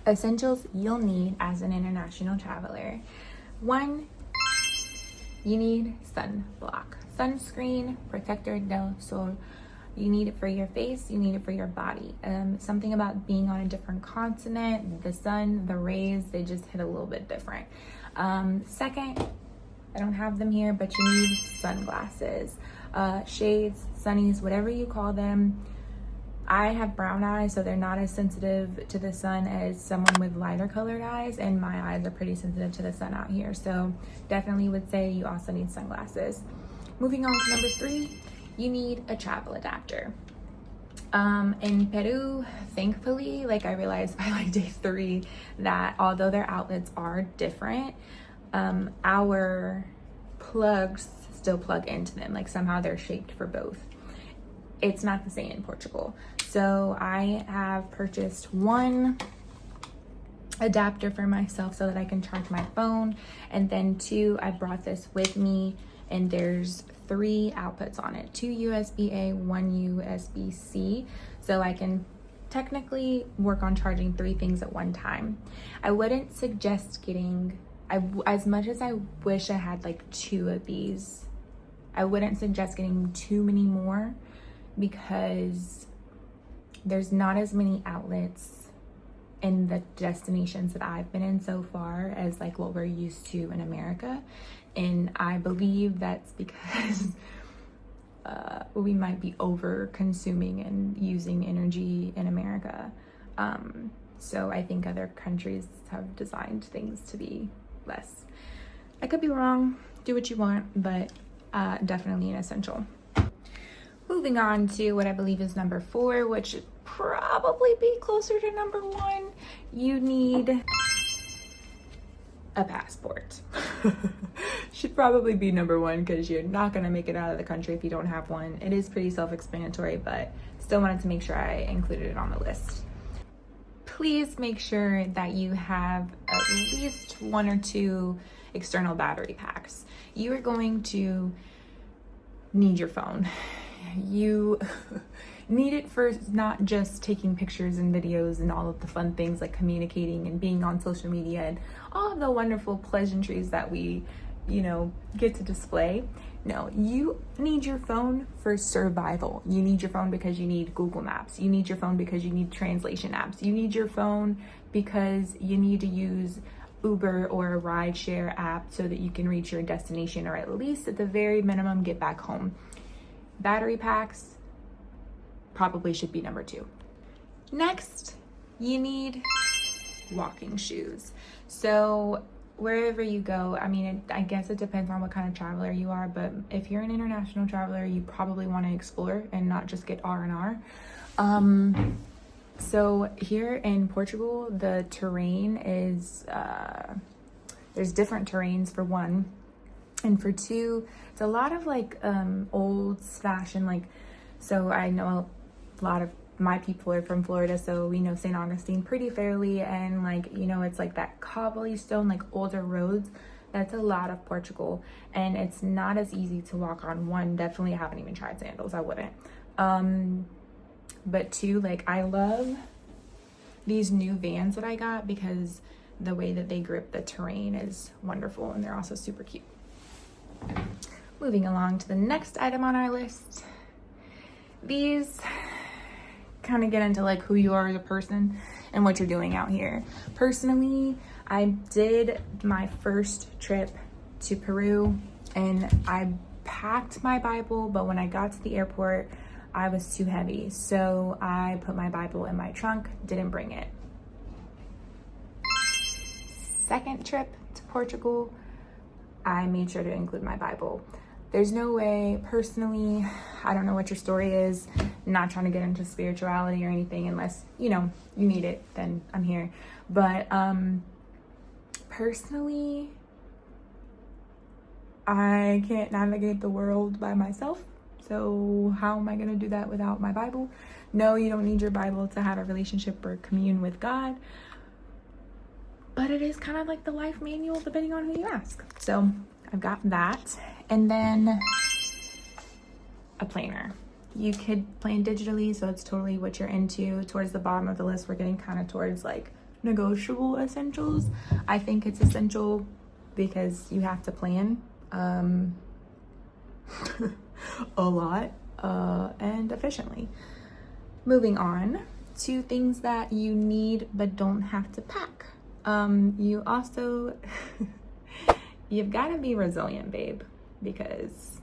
Essentials you'll need as an international traveler. 1, you need sunblock. Sunscreen, protector del sol. You need it for your face, you need it for your body. Something about being on a different continent, the sun, the rays, they just hit a little bit different. Second, I don't have them here, but you need sunglasses, shades, sunnies, whatever you call them. I have brown eyes, so they're not as sensitive to the sun as someone with lighter colored eyes, and my eyes are pretty sensitive to the sun out here. So definitely would say you also need sunglasses. Moving on to number 3, you need a travel adapter. In Peru, thankfully, like I realized by like day 3 that although their outlets are different, our plugs still plug into them. Like somehow they're shaped for both. It's not the same in Portugal. So I have purchased 1 adapter for myself so that I can charge my phone. And then 2, I brought this with me, and there's 3 outputs on it, 2 USB-A, 1 USB-C. So I can technically work on charging 3 things at one time. I wouldn't suggest getting, as much as I wish I had like 2 of these, I wouldn't suggest getting too many more, because there's not as many outlets in the destinations that I've been in so far as like what we're used to in America. And I believe that's because we might be over consuming and using energy in America. So I think other countries have designed things to be less. I could be wrong, do what you want, but definitely an essential. Moving on to what I believe is number 4, which should probably be closer to number 1. You need a passport. Should probably be number 1 because you're not going to make it out of the country if you don't have one. It is pretty self-explanatory, but still wanted to make sure I included it on the list. Please make sure that you have at least 1 or 2 external battery packs. You are going to need your phone. You need it for not just taking pictures and videos and all of the fun things like communicating and being on social media and all of the wonderful pleasantries that we, get to display. No, you need your phone for survival. You need your phone because you need Google Maps. You need your phone because you need translation apps. You need your phone because you need to use Uber or a rideshare app so that you can reach your destination, or at least at the very minimum get back home. Battery packs probably should be number 2. Next, you need walking shoes. So wherever you go, I guess it depends on what kind of traveler you are, but if you're an international traveler, you probably want to explore and not just get R&R. So here in Portugal, the terrain is, there's different terrains for 1. And for 2, it's a lot of like old fashioned, like, so I know a lot of my people are from Florida, so we know St. Augustine pretty fairly, and like, it's like that cobblestone, like older roads. That's a lot of Portugal, and it's not as easy to walk on. 1, definitely I haven't even tried sandals, I wouldn't. But 2, like, I love these new Vans that I got because the way that they grip the terrain is wonderful, and they're also super cute. Moving along to the next item on our list. These kind of get into like who you are as a person and what you're doing out here. Personally, I did my first trip to Peru and I packed my Bible, but when I got to the airport, I was too heavy. So I put my Bible in my trunk, didn't bring it. Second trip to Portugal, I made sure to include my Bible. There's no way, personally, I don't know what your story is, not trying to get into spirituality or anything, unless, you need it, then I'm here. But personally, I can't navigate the world by myself. So how am I going to do that without my Bible? No, you don't need your Bible to have a relationship or commune with God. But it is kind of like the life manual, depending on who you ask. So I've got that. And then a planner. You could plan digitally, so it's totally what you're into. Towards the bottom of the list, we're getting kind of towards like negotiable essentials. I think it's essential because you have to plan a lot and efficiently. Moving on to things that you need but don't have to pack. You also you've got to be resilient, babe, because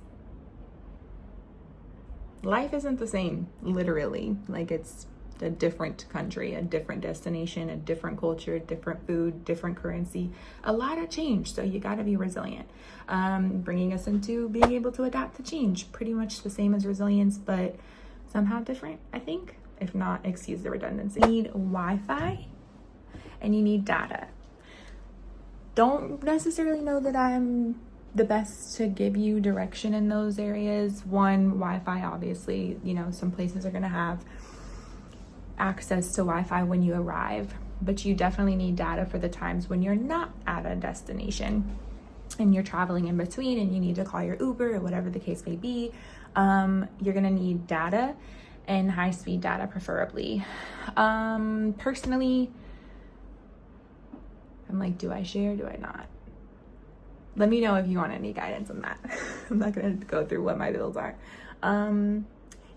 life isn't the same, literally. Like, it's a different country, a different destination, a different culture, different food, different currency, a lot of change. So you got to be resilient. Bringing us into being able to adapt to change, pretty much the same as resilience, but somehow different, I think. If not, excuse the redundancy. You need Wi-Fi and you need data. Don't necessarily know that I'm the best to give you direction in those areas. One, Wi-Fi, obviously, you know, some places are going to have access to Wi-Fi when you arrive, but you definitely need data for the times when you're not at a destination and you're traveling in between and you need to call your Uber or whatever the case may be. You're going to need data, and high-speed data preferably. Personally, I'm like, do I share? Do I not? Let me know if you want any guidance on that. I'm not gonna go through what my bills are.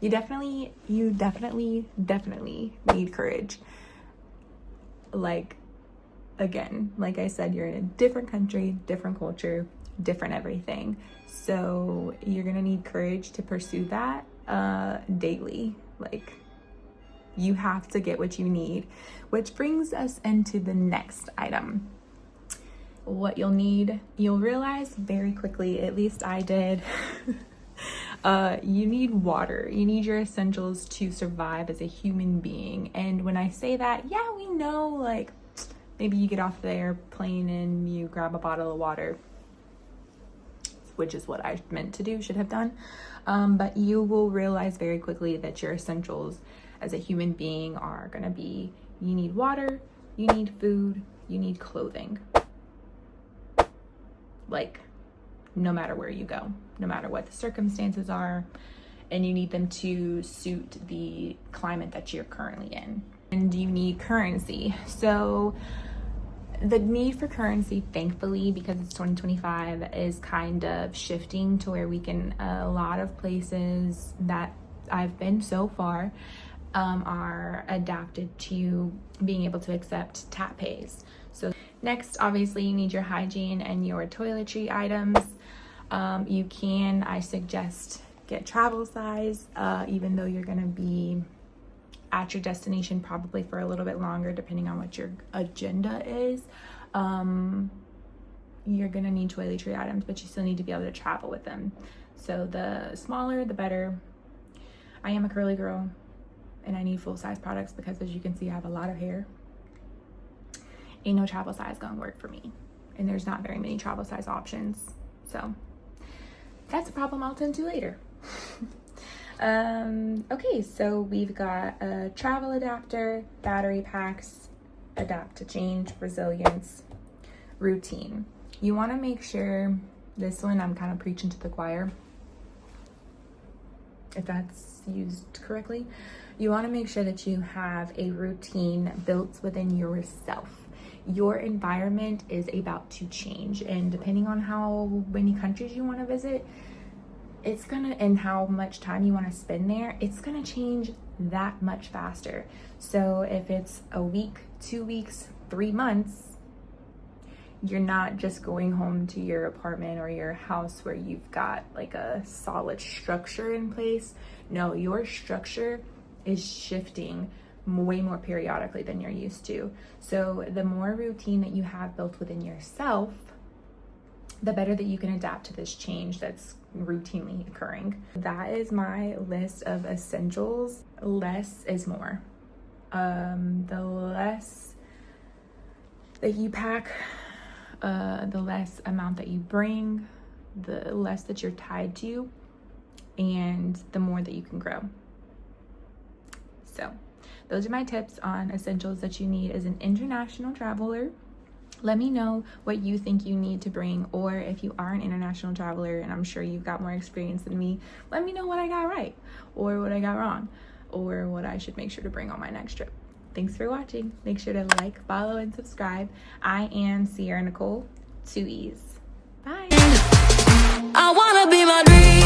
You definitely need courage. Like, again, like I said, you're in a different country, different culture, different everything. So you're gonna need courage to pursue that daily. Like, you have to get what you need, which brings us into the next item. What you'll need, you'll realize very quickly, at least I did, you need water. You need your essentials to survive as a human being. And when I say that, yeah, we know, like, maybe you get off the airplane and you grab a bottle of water, which is what I meant to do, should have done. But you will realize very quickly that your essentials as a human being are gonna be, you need water, you need food, you need clothing. Like, no matter where you go, no matter what the circumstances are, and you need them to suit the climate that you're currently in. And you need currency. So the need for currency, thankfully, because it's 2025, is kind of shifting to where we can, a lot of places that I've been so far are adapted to being able to accept tap pays. So next, obviously, you need your hygiene and your toiletry items. You can, I suggest, get travel size, even though you're gonna be at your destination probably for a little bit longer, depending on what your agenda is. You're gonna need toiletry items, but you still need to be able to travel with them. So the smaller, the better. I am a curly girl, and I need full-size products because, as you can see, I have a lot of hair. Ain't no travel size gonna work for me, and there's not very many travel size options, so that's a problem I'll tend to later. Okay, so we've got a travel adapter, battery packs, adapt to change, resilience, routine. You want to make sure, this one I'm kind of preaching to the choir, if that's used correctly. You want to make sure that you have a routine built within yourself. Your environment is about to change, and depending on how many countries you want to visit, it's gonna, and how much time you want to spend there, it's gonna change that much faster. So if it's a week, 2 weeks, 3 months, you're not just going home to your apartment or your house where you've got like a solid structure in place. No, your structure is shifting way more periodically than you're used to. So the more routine that you have built within yourself, the better that you can adapt to this change that's routinely occurring. That is my list of essentials. Less is more. The less that you pack, the less amount that you bring, the less that you're tied to, and the more that you can grow. So those are my tips on essentials that you need as an international traveler. Let me know what you think you need to bring, or if you are an international traveler, and I'm sure you've got more experience than me, let me know what I got right, or what I got wrong, or what I should make sure to bring on my next trip. thanks for watching. Make sure to like, follow, and subscribe. I am Sierra Nicole, 2 E's. Bye. I wanna be my dream.